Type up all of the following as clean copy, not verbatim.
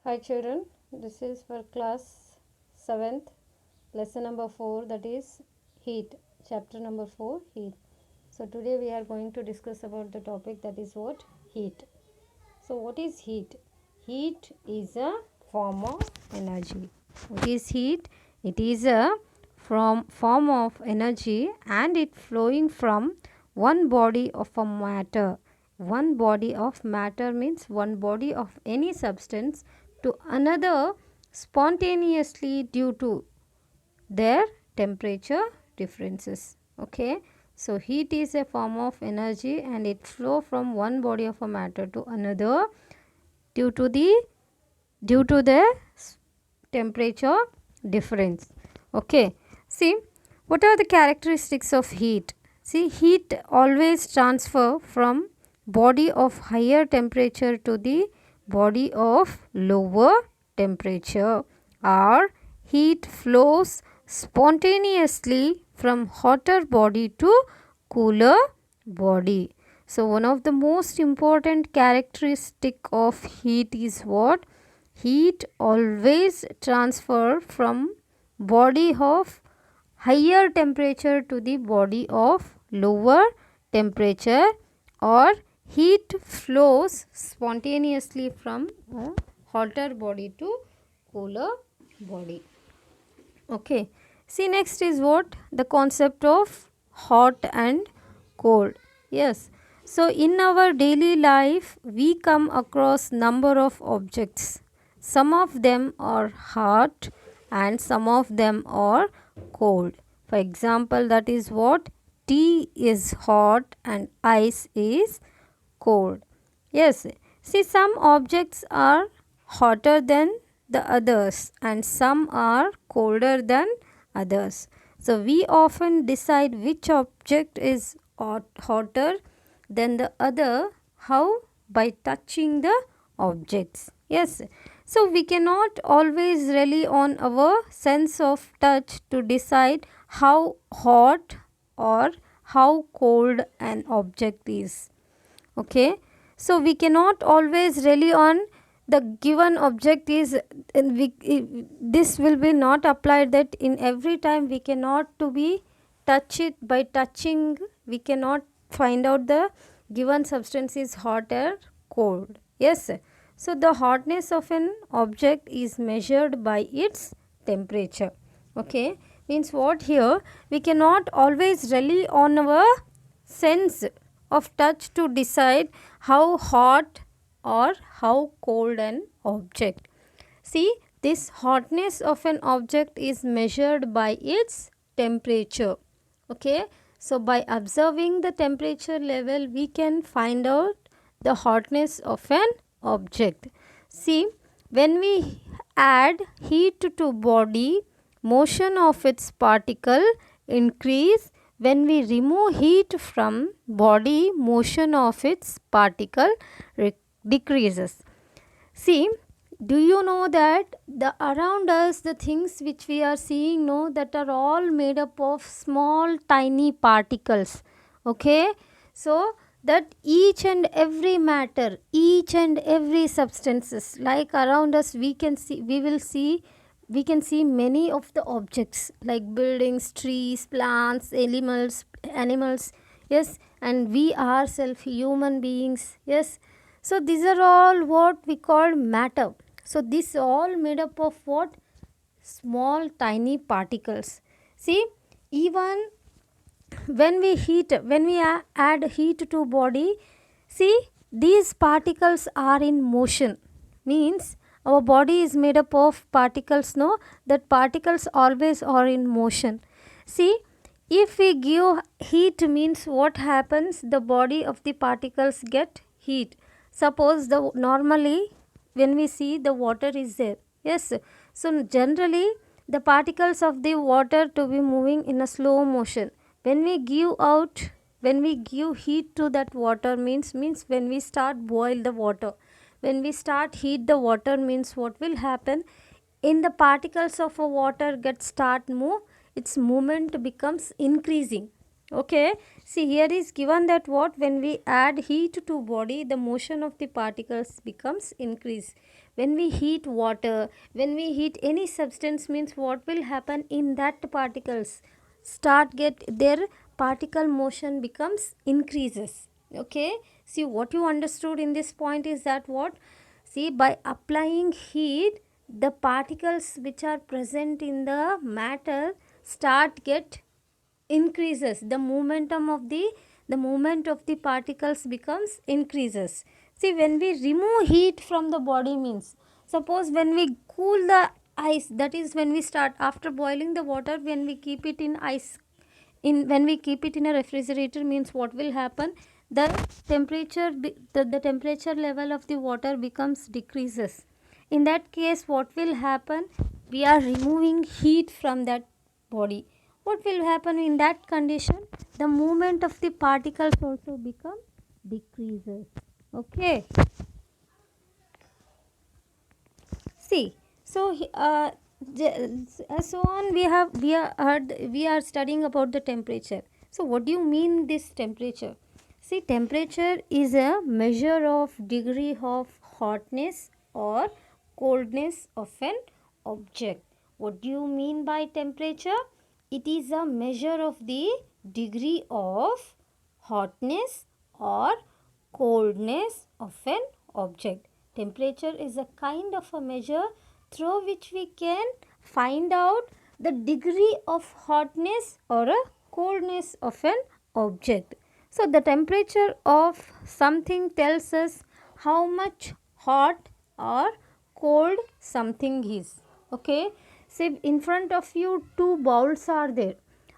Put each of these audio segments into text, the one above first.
Hi children, this is for class 7th, lesson number 4, that is heat, chapter number 4, heat. So today we are going to discuss about the topic that is what? Heat. So what is heat? Heat is a form of energy. What is heat? It is a form of energy and it flowing from one body of a matter. One body of matter means one body of any substance to another spontaneously due to their temperature differences. Okay, so heat is a form of energy and it flow from one body of a matter to another due to the temperature difference. Okay, see what are the characteristics of heat? See, heat always transfer from body of higher temperature to the body of lower temperature, or heat flows spontaneously from hotter body to cooler body. So one of the most important characteristic of heat is what? Heat always transfer from body of higher temperature to the body of lower temperature, or heat flows spontaneously from a hotter body to cooler body. Okay, see, next is what? The concept of hot and cold. Yes, so in our daily life we come across number of objects. Some of them are hot and some of them are cold. For example, that is what? Tea is hot and ice is cold. Yes, see, some objects are hotter than the others and some are colder than others. So we often decide which object is hotter than the other. How? By touching the objects. Yes, so we cannot always rely on our sense of touch to decide how hot or how cold an object is. Okay, so we cannot always rely on the given object is this will be not applied that in every time we cannot to be touch it. By touching we cannot find out the given substance is hot or cold. Yes, so the hotness of an object is measured by its temperature. Okay, means what? Here we cannot always rely on our sense of touch to decide how hot or how cold an object. See, this hotness of an object is measured by its temperature. Okay, so by observing the temperature level we can find out the hotness of an object. See, when we add heat to body, motion of its particle increase. When we remove heat from body, motion of its particle decreases. See, do you know that the around us, the things which we are seeing, no, that are all made up of small tiny particles. Okay, so that each and every matter, each and every substances like around us, we can see, we can see many of the objects like buildings, trees, plants, animals. Yes, and we ourselves, human beings. Yes, so these are all what we call matter. So this all made up of what? Small tiny particles. See, even when we add heat to body, see, these particles are in motion. Means our body is made up of particles, no, that particles always are in motion. See, if we give heat, means what happens? The body of the particles get heat. Suppose the normally when we see the water is there. Yes, so generally the particles of the water to be moving in a slow motion. When we give heat to that water, means when we start boil the water, when we start heat the water, means what will happen? In the particles of a water get start move, its movement becomes increasing. Okay, See, here is given that what, when we add heat to body, the motion of the particles becomes increase. When we heat water, when we heat any substance, means what will happen in that particles start get their particle motion becomes increases. Okay, see what you understood in this point is that what, see, by applying heat, the particles which are present in the matter start get increases, the momentum of the movement of the particles becomes increases. See, when we remove heat from the body, means suppose when we cool the ice, that is when we start after boiling the water, when we keep it in ice, in when we keep it in a refrigerator, means what will happen, the the temperature level of the water becomes decreases. In that case, what will happen, we are removing heat from that body. What will happen in that condition, the movement of the particles also become decreases. Okay, see, so so on, we are studying about the temperature. So what do you mean this temperature? See, temperature is a measure of degree of hotness or coldness of an object. What do you mean by temperature? It is a measure of the degree of hotness or coldness of an object. Temperature is a kind of a measure through which we can find out the degree of hotness or a coldness of an object. So, the temperature of something tells us how much hot or cold something is. Okay, say in front of you two bowls are there.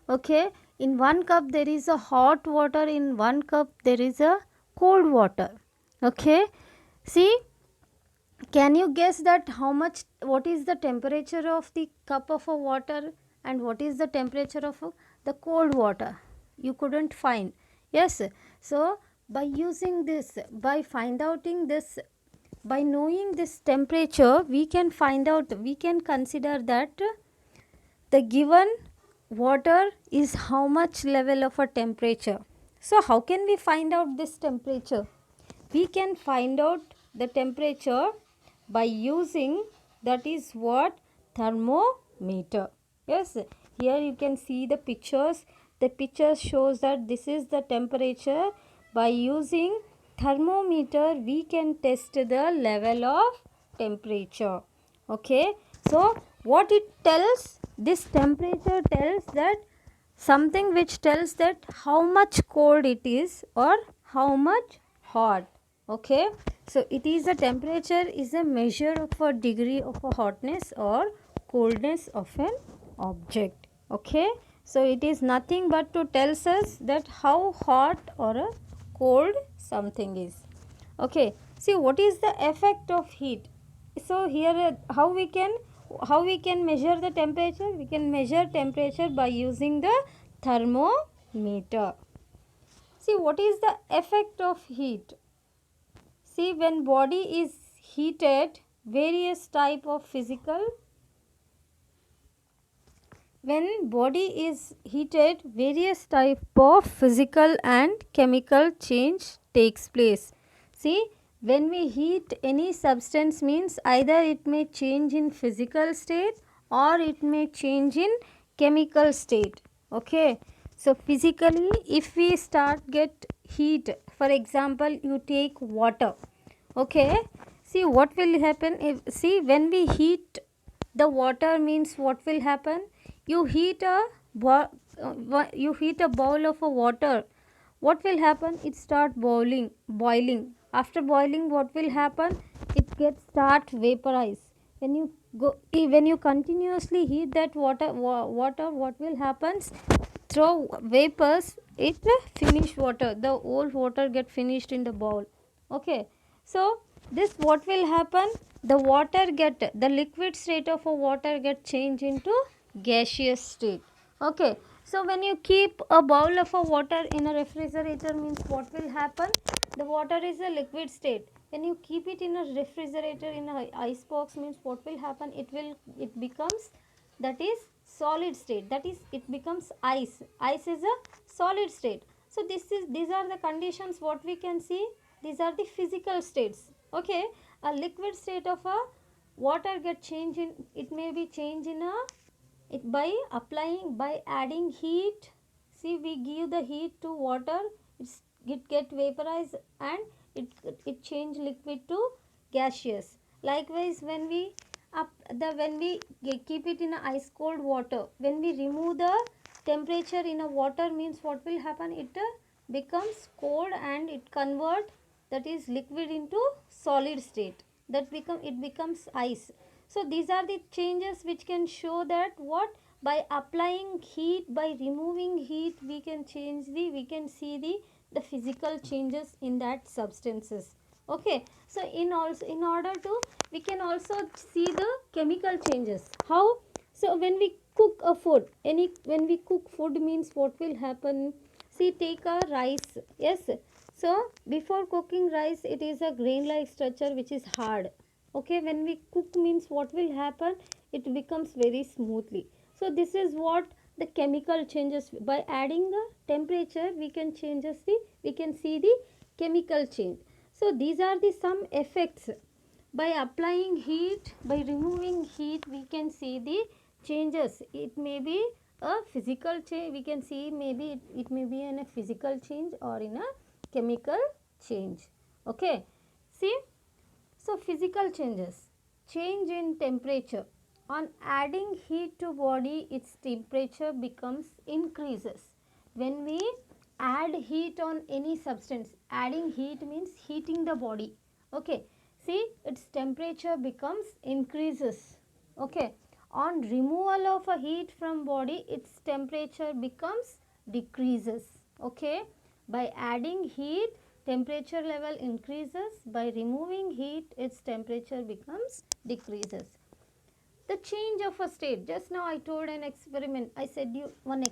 Okay, in one cup there is a hot water, in one cup there is a cold water. Okay, see, can you guess that how much, what is the temperature of the cup of a water and what is the temperature of the cold water? You couldn't find. Yes, so by using this, by find outing this, by knowing this temperature, we can find out, we can consider that the given water is how much level of a temperature. So how can we find out this temperature? We can find out the temperature by using, that is what, thermometer. Yes, here you can see the pictures. The picture shows that this is the temperature. By using thermometer, we can test the level of temperature. Okay, so what it tells, this temperature tells that something which tells that how much cold it is or how much hot. Okay, so it is a temperature is a measure of a degree of a hotness or coldness of an object. Okay, so it is nothing but to tells us that how hot or a cold something is. Okay, see what is the effect of heat. So here how we can measure the temperature, we can measure temperature by using the thermometer. See what is the effect of heat. See, when body is heated, various type of physical, when body is heated, various type of physical and chemical change takes place. See, when we heat any substance, means either it may change in physical state or it may change in chemical state. Okay, so physically, if we start get heat, for example, you take water. Okay, see what will happen if, see, when we heat the water, means what will happen, you heat a you heat a bowl of a water. What will happen, it start boiling. After boiling, what will happen, it gets start vaporize. When you go, when you continuously heat that water, what will happen, through vapors, it finish water, the whole water get finished in the bowl. Okay, so this what will happen, the water get, the liquid state of a water get changed into gaseous state. Okay, so when you keep a bowl of a water in a refrigerator, means what will happen, the water is a liquid state. When you keep it in a refrigerator in a ice box, means what will happen, it becomes, that is solid state, that is it becomes ice. Ice is a solid state. So these are the conditions what we can see. These are the physical states. Okay, a liquid state of a water get change in, it may be change in a, it by applying, by adding heat. See, we give the heat to water, it get vaporized and it change liquid to gaseous. Likewise, when we keep it in a ice cold water, when we remove the temperature in a water, means what will happen, it becomes cold and it convert that is liquid into solid state, that becomes ice. So these are the changes which can show that what, by applying heat, by removing heat, we can see the physical changes in that substances. Okay, so in order to, we can also see the chemical changes. How? So when we cook a food, when we cook food, means what will happen, see, take a rice. Yes, so before cooking rice, it is a grain like structure which is hard. Okay, when we cook, means what will happen, it becomes very smoothly. So this is what the chemical changes, by adding the temperature we can we can see the chemical change. So these are the some effects. By applying heat, by removing heat, we can see the changes. It may be a physical change, we can see, maybe it may be in a physical change or in a chemical change. Okay, see, so physical changes, change in temperature. On adding heat to body, its temperature becomes increases. When we add heat on any substance, adding heat means heating the body. Okay, see, its temperature becomes increases. Okay, on removal of a heat from body, its temperature becomes decreases. Okay, by adding heat, temperature level increases. By removing heat, its temperature becomes decreases. The change of a state, just now I told an experiment, I said you one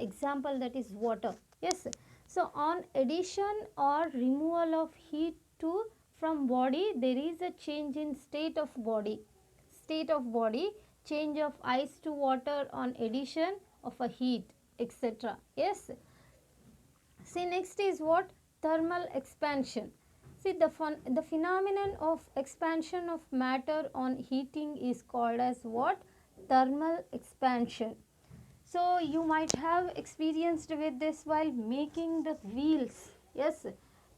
example, that is water. Yes, so on addition or removal of heat to from body, there is a change in state of body. Change of ice to water on addition of a heat, etc. Yes. See, next is what? Thermal expansion. See, the phenomenon of expansion of matter on heating is called as what? Thermal expansion. So you might have experienced with this while making the wheels. Yes,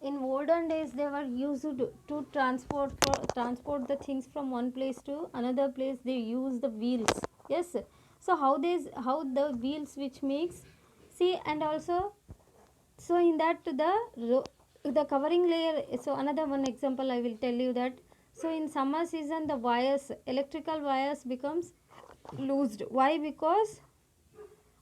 in olden days they were used to transport the things from one place to another place. They use the wheels. Yes, so how the wheels which makes, see, and also, so in that the covering layer. So another one example I will tell you that, so in summer season the wires, electrical wires becomes loosed. Why? Because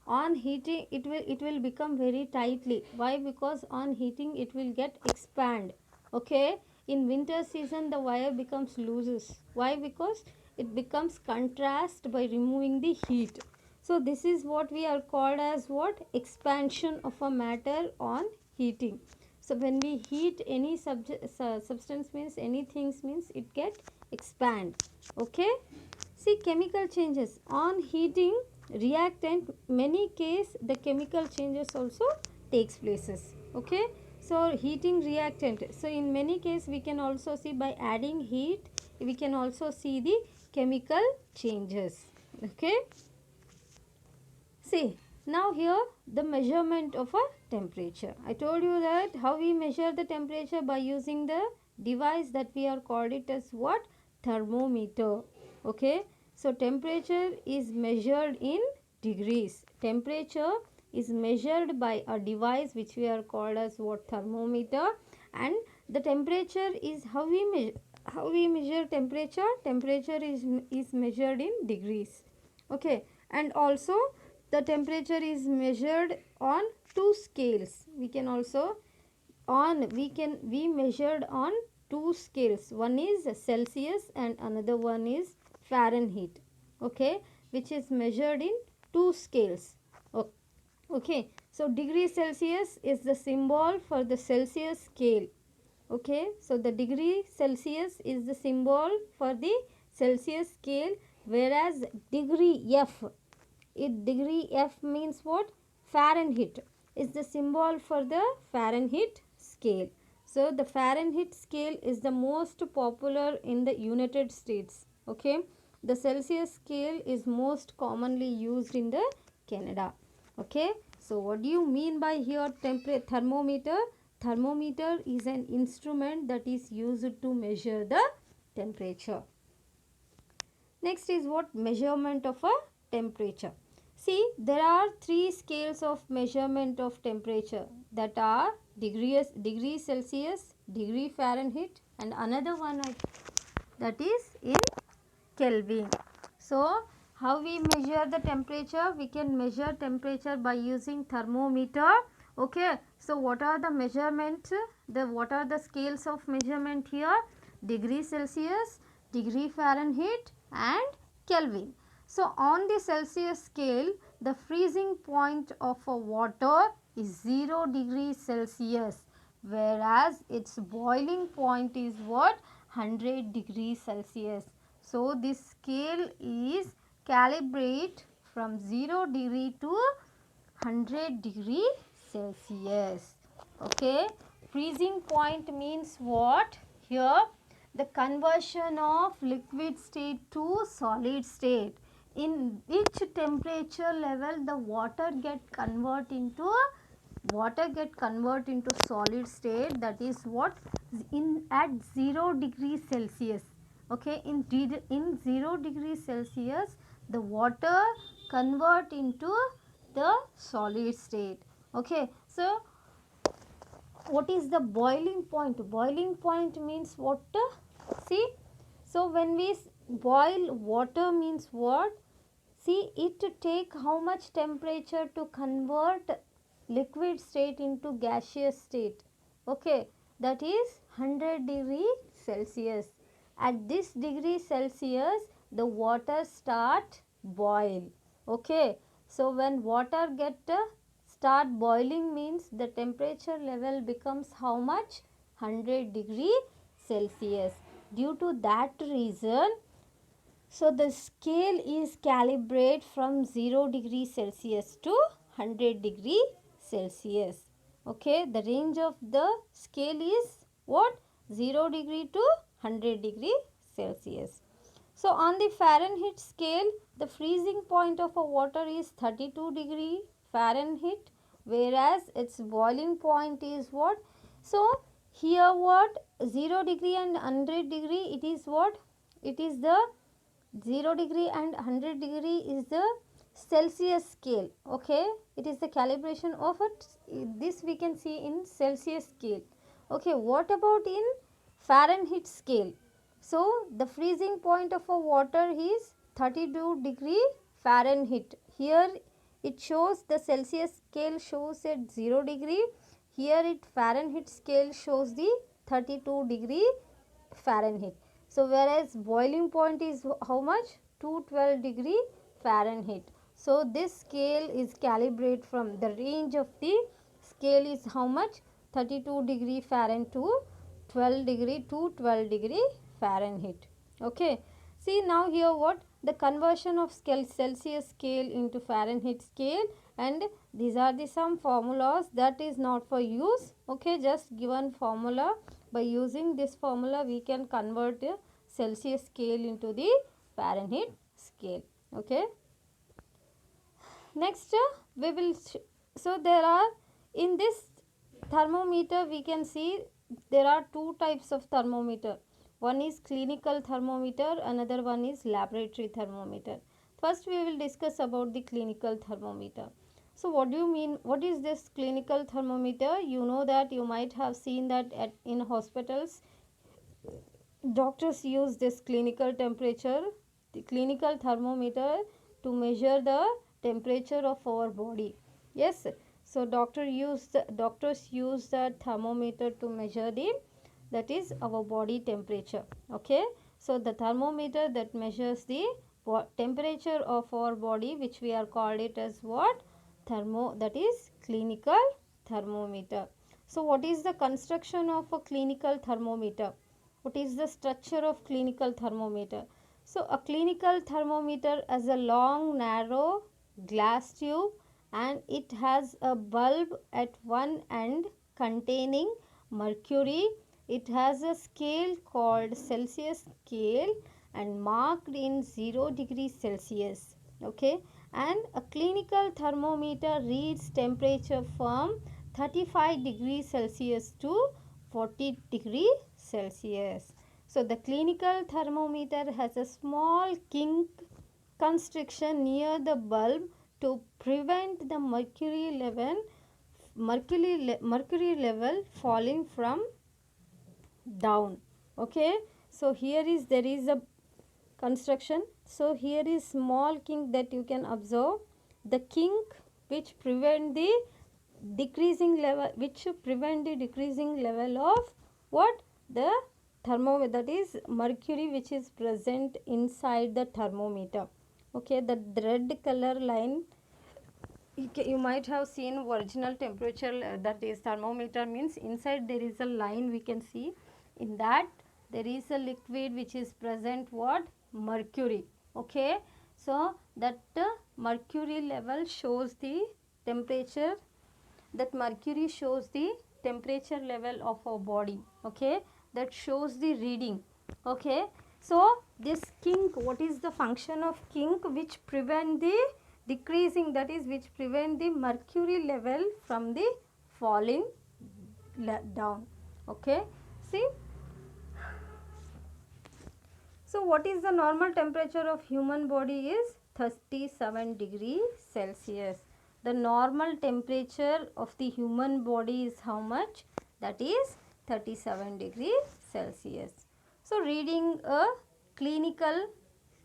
on heating it will become very tightly. Why? Because on heating it will get expand. Okay, in winter season the wire becomes looses. Why? Because it becomes contrast by removing the heat. So this is what we are called as what? Expansion of a matter on heating. So when we heat any substance, means anything, means it get expand. Okay, see, chemical changes on heating reactant, many case the chemical changes also takes places. Okay, so heating reactant, so in many case we can also see, by adding heat we can also see the chemical changes. Okay, see, now here the measurement of a temperature. I told you that how we measure the temperature, by using the device that we are called it as what? Thermometer. Okay, so temperature is measured in degrees. Temperature is measured by a device which we are called as what? Thermometer. And the temperature is how we measure temperature. Temperature is measured in degrees. Okay, and also the temperature is measured on two scales. We can also we measured on two scales. One is Celsius and another one is Fahrenheit. Okay, which is measured in two scales. Okay, so degree Celsius is the symbol for the Celsius scale. Okay, so the degree Celsius is the symbol for the Celsius scale, whereas degree F, degree F means what? Fahrenheit. is the symbol for the Fahrenheit scale. So the Fahrenheit scale is the most popular in the United States. Okay, the Celsius scale is most commonly used in the Canada. Okay, so what do you mean by here thermometer? Thermometer is an instrument that is used to measure the temperature. Next is what? Measurement of a temperature. See, there are three scales of measurement of temperature, that are degree Celsius, degree Fahrenheit, and another one that is in Kelvin. So, how we measure the temperature? We can measure temperature by using thermometer. Okay, so what are the measurements? What are the scales of measurement here? Degree Celsius, degree Fahrenheit, and Kelvin. So on the Celsius scale, the freezing point of a water is 0 degrees Celsius, whereas its boiling point is what? 100 degrees Celsius. So this scale is calibrate from 0 degree to 100 degree Celsius. Okay, freezing point means what? Here the conversion of liquid state to solid state, in which temperature level the water get convert into solid state, that is what? In at 0 degrees Celsius. Okay, in 0 degrees Celsius the water convert into the solid state. Okay, so what is the boiling point? Boiling point means what? See, so when we boil water means what? See, it take how much temperature to convert liquid state into gaseous state? Okay, that is 100 degree Celsius. At this degree Celsius the water start boil. Okay, so when water get start boiling means the temperature level becomes how much? 100 degree Celsius. Due to that reason, so the scale is calibrated from 0 degree Celsius to 100 degree Celsius. Okay, the range of the scale is what? 0 degree to 100 degree Celsius. So on the Fahrenheit scale, the freezing point of a water is 32 degree Fahrenheit, whereas its boiling point is what? So here what? 0 degree and 100 degree, it is what? It is the 0 degree and 100 degree is the Celsius scale. Okay, it is the calibration of it. This we can see in Celsius scale. Okay, what about in Fahrenheit scale? So the freezing point of a water is 32 degree Fahrenheit. Here it shows the Celsius scale shows at 0 degree. Here it Fahrenheit scale shows the 32 degree Fahrenheit. So whereas boiling point is how much? 212 degree Fahrenheit. So this scale is calibrated from the range of the scale is how much? 32 degree Fahrenheit to 12 degree Fahrenheit. Okay. See now here what? The conversion of Celsius scale into Fahrenheit scale, and these are the some formulas that is not for use. Okay, just given formula. By using this formula we can convert the Celsius scale into the Fahrenheit scale. Okay. Next we will so there are in this thermometer we can see there are two types of thermometer. One is clinical thermometer, another one is laboratory thermometer. First we will discuss about the clinical thermometer. So what do you mean? What is this clinical thermometer? You know that you might have seen that in hospitals doctors use this clinical temperature, the clinical thermometer, to measure the temperature of our body. Yes, so doctors use the thermometer to measure the, that is our body temperature. Okay, so the thermometer that measures the temperature of our body, which we are called it as what? That is clinical thermometer. So what is the construction of a clinical thermometer? What is the structure of clinical thermometer? So a clinical thermometer is a long narrow glass tube and it has a bulb at one end containing mercury. It has a scale called Celsius scale and marked in 0 degrees Celsius. Okay, and a clinical thermometer reads temperature from 35 degrees Celsius to 40 degrees Celsius. So the clinical thermometer has a small kink constriction near the bulb to prevent the mercury level falling from down. Okay, so here is there is a construction. So here is small kink that you can observe, the kink which prevent the decreasing level, which should prevent the decreasing level of what, the thermometer, that is mercury which is present inside the thermometer. Okay, the red color line, you might have seen original temperature, that is thermometer means inside there is a line we can see. In that there is a liquid which is present, what, mercury. Okay, so that mercury level shows the temperature, that mercury shows the temperature level of our body. Okay, that shows the reading. Okay, so this kink, what is the function of kink, which prevent the decreasing, that is which prevent the mercury level from the falling down. Okay, see, so what is the normal temperature of human body is 37 degrees Celsius. The normal temperature of the human body is how much? That is 37 degrees Celsius. So reading a clinical,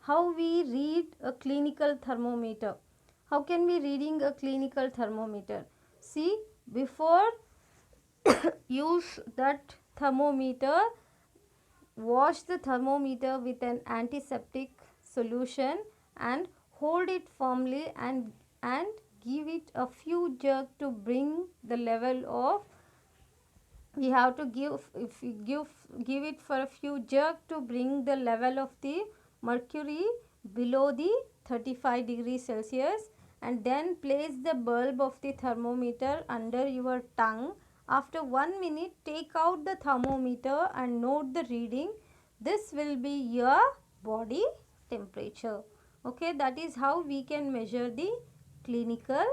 how we read a clinical thermometer? How can we reading a clinical thermometer? See, before use that thermometer, wash the thermometer with an antiseptic solution and hold it firmly and give it a few jerk to bring the level of, we have to give, if we give it for a few jerk to bring the level of the mercury below the 35 degrees Celsius, and then place the bulb of the thermometer under your tongue. After 1 minute, take out the thermometer and note the reading. This will be your body temperature. Okay, that is how we can measure the clinical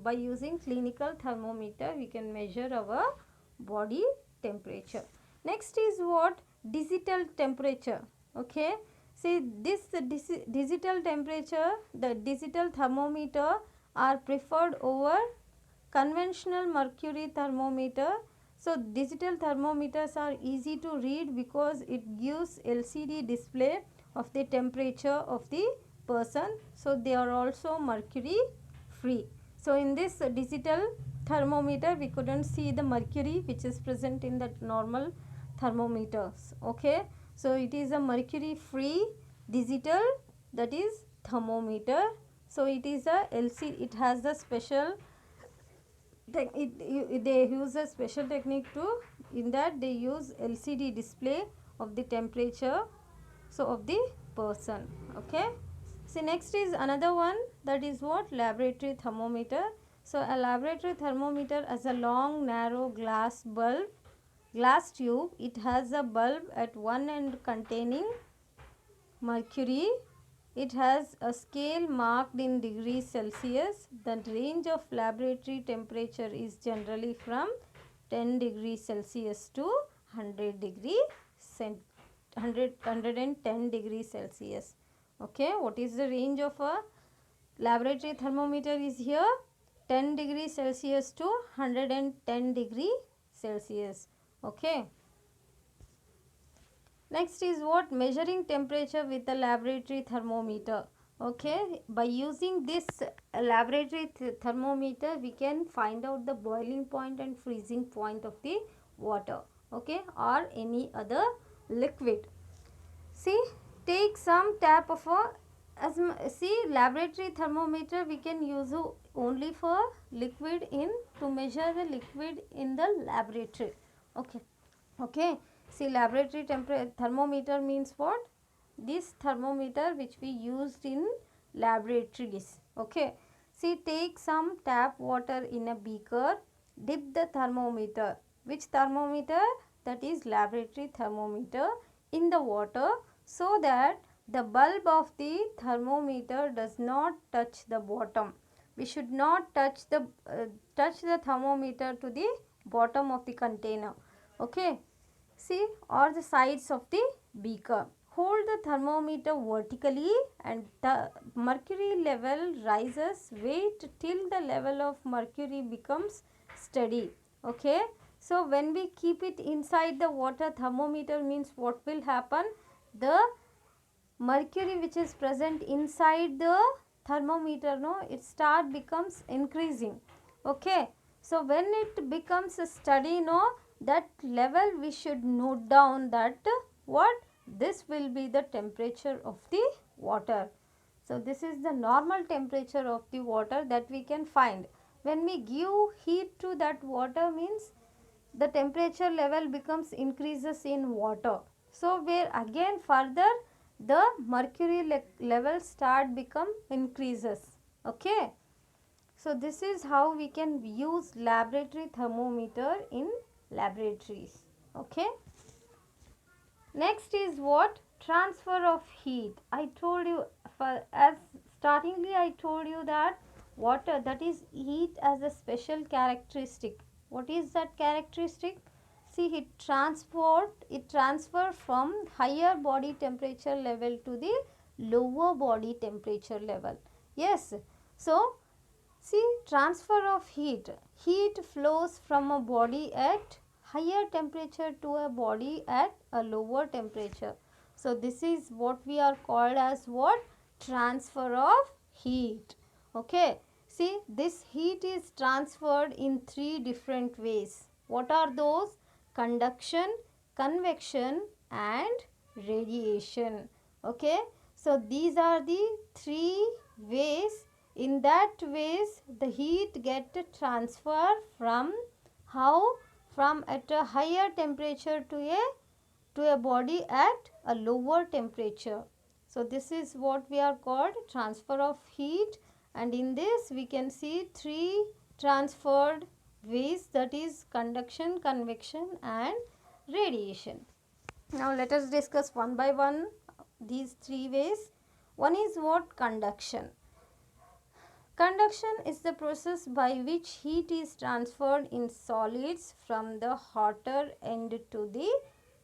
by using clinical thermometer we can measure our body temperature. Next is what, digital temperature. Okay, see this digital temperature, the digital thermometer are preferred over conventional mercury thermometer. So digital thermometers are easy to read because it gives LCD display of the temperature of the person. So they are also mercury free. So in this digital thermometer we couldn't see the mercury which is present in the normal thermometers. Okay, so it is a mercury free digital, that is thermometer. So it is a LCD, it has the special they use a special technique to, in that they use LCD display of the temperature, so of the person. Okay, so next is another one, that is what, laboratory thermometer. So a laboratory thermometer has a long narrow glass tube. It has a bulb at one end containing mercury. It has a scale marked in degrees Celsius. The range of laboratory temperature is generally from 10 degrees Celsius to 100 110 degrees Celsius. Okay, what is the range of a laboratory thermometer is here? 10 degrees Celsius to 110 degrees Celsius. Okay. Next is what, measuring temperature with a laboratory thermometer. Okay, by using this laboratory thermometer we can find out the boiling point and freezing point of the water. Okay, or any other liquid. See, take some tap of a, see, laboratory thermometer we can use only for liquid in, to measure the liquid in the laboratory. Okay, okay, see, laboratory thermometer means what, this thermometer which we used in laboratories. Okay, See, take some tap water in a beaker, dip the thermometer. Which thermometer? That is laboratory thermometer in the water, so that the bulb of the thermometer does not touch the bottom. We should not touch the thermometer to the bottom of the container. Okay. See, or the sides of the beaker. Hold the thermometer vertically and the mercury level rises. Wait till the level of mercury becomes steady. Okay. So, when we keep it inside the water thermometer, means what will happen? The mercury which is present inside the thermometer, no, it start becomes increasing. Okay. So, when it becomes steady, no, that level we should note down that what? This will be the temperature of the water. So, this is the normal temperature of the water that we can find. When we give heat to that water, means the temperature level becomes increases in water. So, where again further the mercury level start become increases. Okay. So, this is how we can use laboratory thermometer in laboratories. Okay. Next is what? Transfer of heat. I told you, as startingly I told you that water, that is heat as a special characteristic. What is that characteristic? See, it transfer from higher body temperature level to the lower body temperature level. Yes. So, see, transfer of heat. Heat flows from a body at higher temperature to a body at a lower temperature. So, this is what we are called as what? Transfer of heat. Okay. See, this heat is transferred in three different ways. What are those? Conduction, convection and radiation. Okay. So, these are the three ways. In that ways the heat get transfer from how? From at a higher temperature to a body at a lower temperature. So, this is what we are called transfer of heat, and in this we can see three transferred ways, that is conduction, convection and radiation. Now, let us discuss one by one these three ways. One is what? Conduction. Conduction is the process by which heat is transferred in solids from the hotter end to the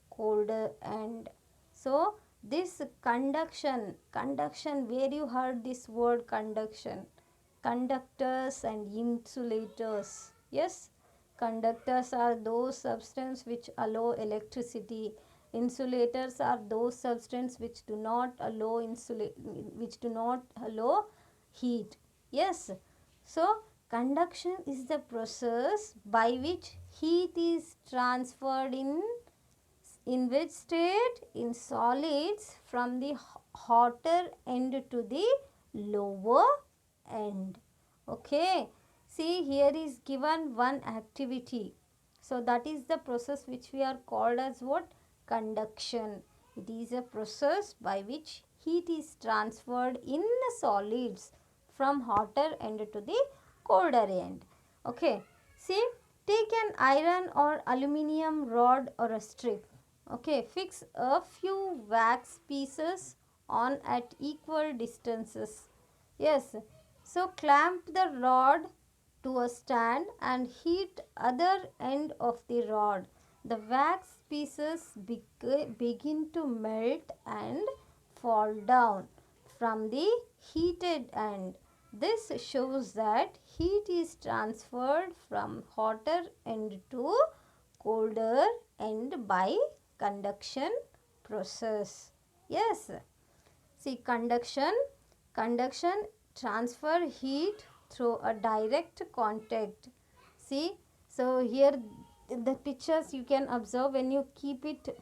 colder end. So, this conduction, where you heard this word conduction? Conductors and insulators. Yes, conductors are those substances which allow electricity. Insulators are those substances which do not allow heat. Yes. So, conduction is the process by which heat is transferred in which state? In solids from the hotter end to the lower end. Okay. See, here is given one activity. So, that is the process which we are called as what? Conduction. It is a process by which heat is transferred in solids from hotter end to the colder end. Okay. See, take an iron or aluminium rod or a strip. Okay. Fix a few wax pieces on at equal distances. Yes. So, clamp the rod to a stand and heat other end of the rod. The wax pieces begin to melt and fall down from the heated end. This shows that heat is transferred from hotter end to colder end by conduction process. Yes. See, conduction transfer heat through a direct contact. See, so here the pictures you can observe when you keep it.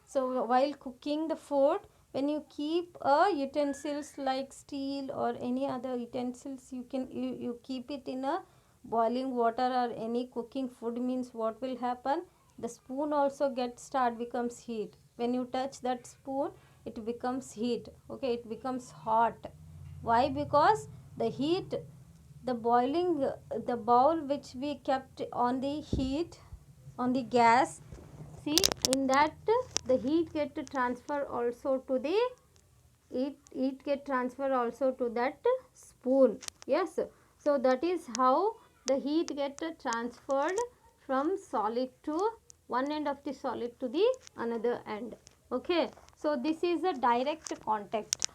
So, while cooking the food, when you keep utensils like steel or any other utensils, you keep it in a boiling water or any cooking food, means what will happen? The spoon also becomes heat. When you touch that spoon, it becomes heat. Okay, it becomes hot. Why? Because the heat, the boiling, the bowl which we kept on the heat, on the gas, see, in that the heat get transfer also to the, it get transfer also to that spoon. Yes, so that is how the heat get transferred from solid to one end of the solid to the another end. Okay, so this is a direct contact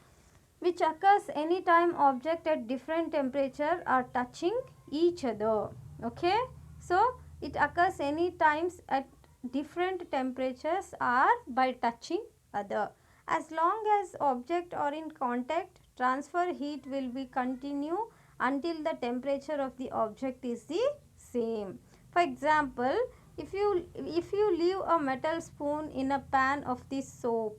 which occurs anytime object at different temperature are touching each other. Okay, so it occurs any times at different temperatures are by touching other. As long as object are in contact, transfer heat will be continue until the temperature of the object is the same. For example, if you leave a metal spoon in a pan of the soap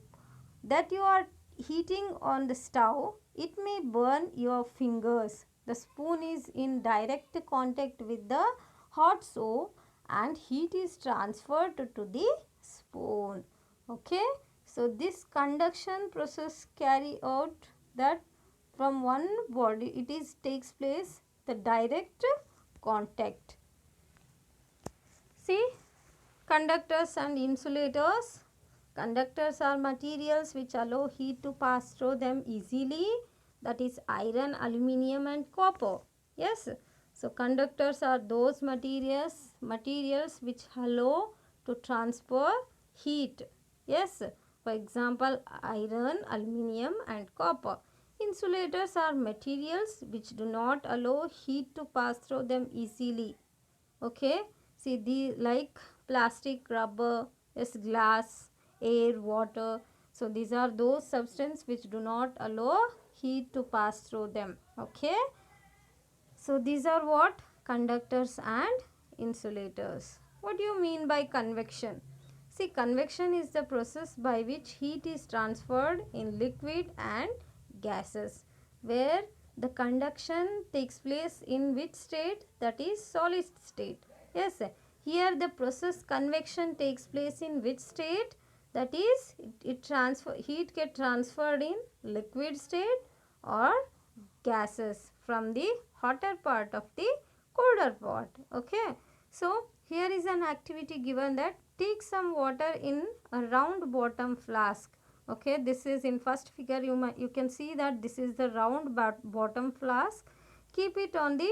that you are heating on the stove, it may burn your fingers. The spoon is in direct contact with the hot soap and heat is transferred to the spoon. Okay, so this conduction process carry out that from one body, it is takes place the direct contact. See, conductors and insulators. Conductors are materials which allow heat to pass through them easily, that is iron, aluminium and copper. Yes, so conductors are those materials which allow to transfer heat. Yes, for example, iron, aluminium and copper. Insulators are materials which do not allow heat to pass through them easily. Okay, see, the like plastic, rubber, yes, glass, air, water. So these are those substances which do not allow heat to pass through them. Okay, so these are what? Conductors and insulators. What do you mean by convection? See, convection is the process by which heat is transferred in liquid and gases, where the conduction takes place in which state? That is solid state. Yes, here the process convection takes place in which state? That is, heat get transferred in liquid state or gases from the hotter part of the colder part. Okay, so here is an activity given that take some water in a round bottom flask. Okay, this is in first figure, you can see that this is the round bottom flask. Keep it on the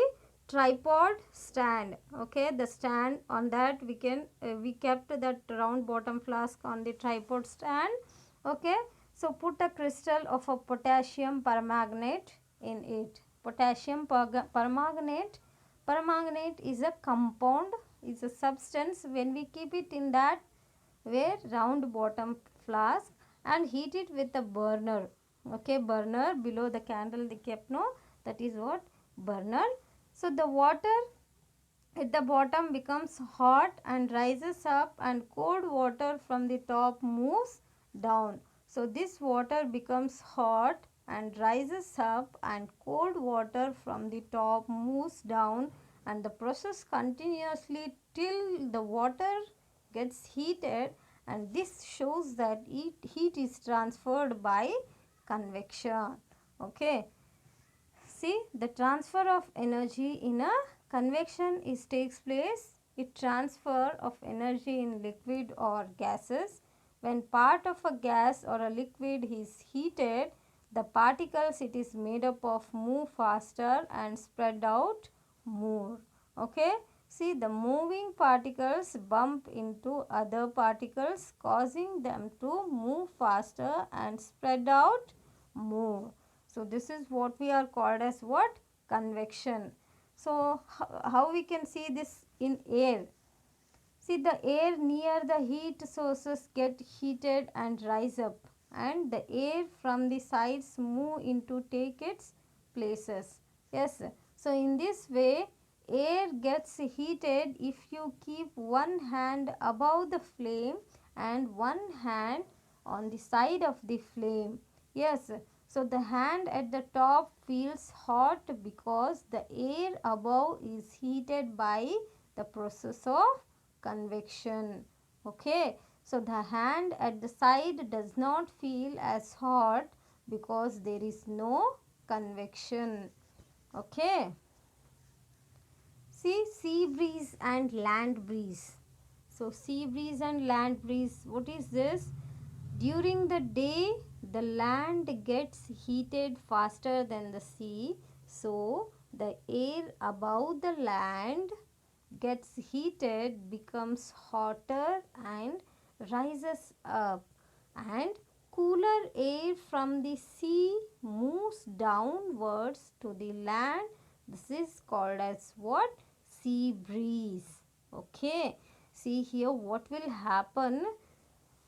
tripod stand. Okay, the stand on that we kept that round bottom flask on the tripod stand. Okay, so put a crystal of a potassium permanganate in it. Potassium permanganate. Permanganate is a compound, is a substance. When we keep it in that where round bottom flask and heat it with a burner. Okay, burner below the candle they kept, no, that is what? Burner. So the water at the bottom becomes hot and rises up, and cold water from the top moves down. So this water becomes hot and rises up, and cold water from the top moves down, and the process continuously till the water gets heated, and this shows that heat is transferred by convection. Okay, see, the transfer of energy in a convection is takes place. It transfer of energy in liquid or gases. When part of a gas or a liquid is heated, the particles it is made up of move faster and spread out more. Okay, see, the moving particles bump into other particles, causing them to move faster and spread out more. So this is what we are called as what? Convection. So how we can see this in air? See, the air near the heat sources get heated and rise up, and the air from the sides move into take its places. Yes, so in this way air gets heated if you keep one hand above the flame and one hand on the side of the flame. Yes, so the hand at the top feels hot because the air above is heated by the process of convection. Okay, so the hand at the side does not feel as hot because there is no convection. Okay. See, sea breeze and land breeze. So, sea breeze and land breeze, what is this? During the day, the land gets heated faster than the sea. So, the air above the land gets heated, becomes hotter and rises up, and cooler air from the sea moves downwards to the land. This is called as what? Sea breeze. Okay, see here what will happen.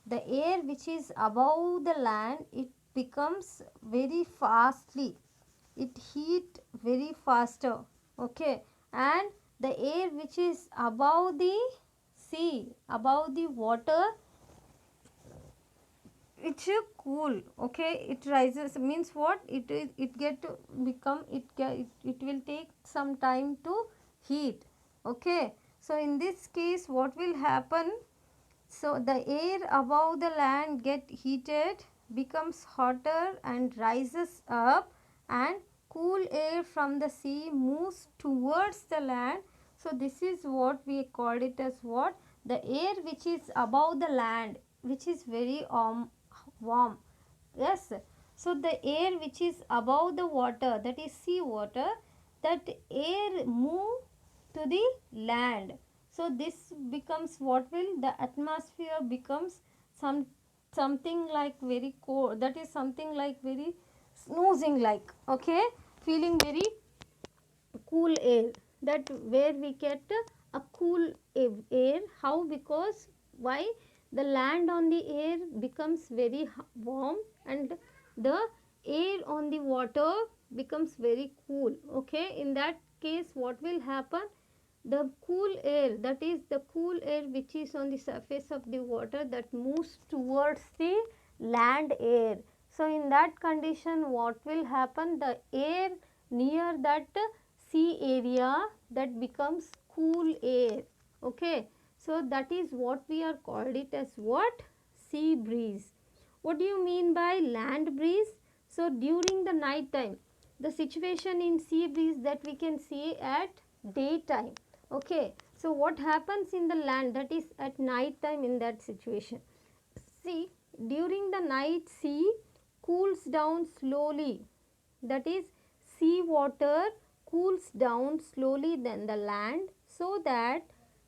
The air which is above the land, it becomes very fastly, it heat very faster. Okay, and the air which is above the sea, above the water, it's cool. Okay, it rises means what? It get to become, it will take some time to heat. Okay, so in this case what will happen? So the air above the land get heated, becomes hotter and rises up, and cool air from the sea moves towards the land. So this is what we called it as what? The air which is above the land, which is very warm. Yes. So the air which is above the water, that is sea water, that air move to the land. So this becomes what will? The atmosphere becomes something like very cold, that is something like very snoozing like, okay, feeling very cool air, that where we get a cool air. How? Because why? The land on the air becomes very warm, and the air on the water becomes very cool. Okay, in that case what will happen? The cool air, that is the cool air which is on the surface of the water, that moves towards the land air. So in that condition what will happen? The air near that sea area, that becomes cool air. Okay, so that is what we are called it as what? Sea breeze. What do you mean by land breeze? So during the night time, the situation in sea breeze that we can see at daytime. Okay, so what happens in the land, that is at night time in that situation? See, during the night, sea cools down slowly, that is sea water cools down slowly than the land, so that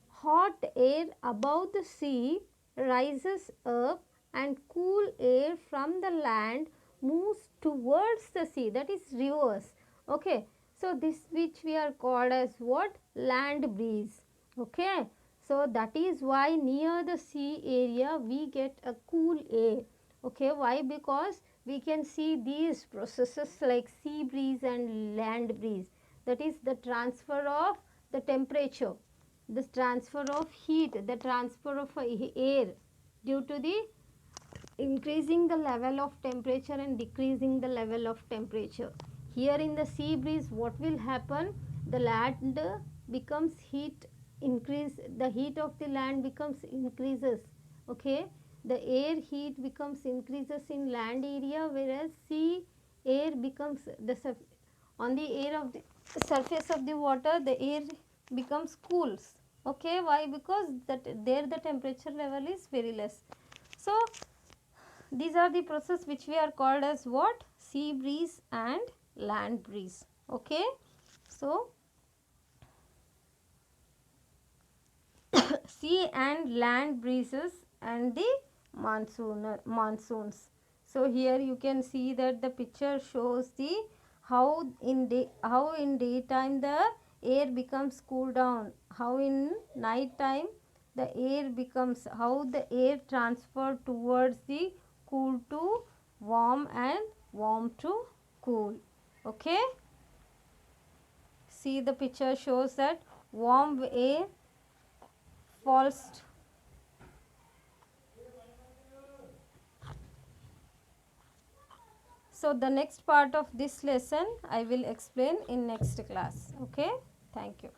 hot air above the sea rises up and cool air from the land moves towards the sea, that is reverse. Okay, so this which we are called as what? Land breeze. Okay, so that is why near the sea area we get a cool air. Okay, why? Because we can see these processes like sea breeze and land breeze, that is the transfer of the temperature, this transfer of heat, the transfer of air due to the increasing the level of temperature and decreasing the level of temperature. Here in the sea breeze what will happen? The land becomes heat, increase, the heat of the land becomes increases. Okay, the air heat becomes increases in land area, whereas sea air becomes the on the air of the surface of the water, the air becomes cools. Okay, why? Because that there the temperature level is very less. So these are the process which we are called as what? Sea breeze and land breeze. Okay, so sea and land breezes and the monsoons. So here you can see that the picture shows the how in daytime the air becomes cool down, how in night time the air becomes, how the air transfer towards the cool to warm and warm to cool. Okay, see the picture shows that warm air falls. So the next part of this lesson I will explain in next class. Okay, thank you.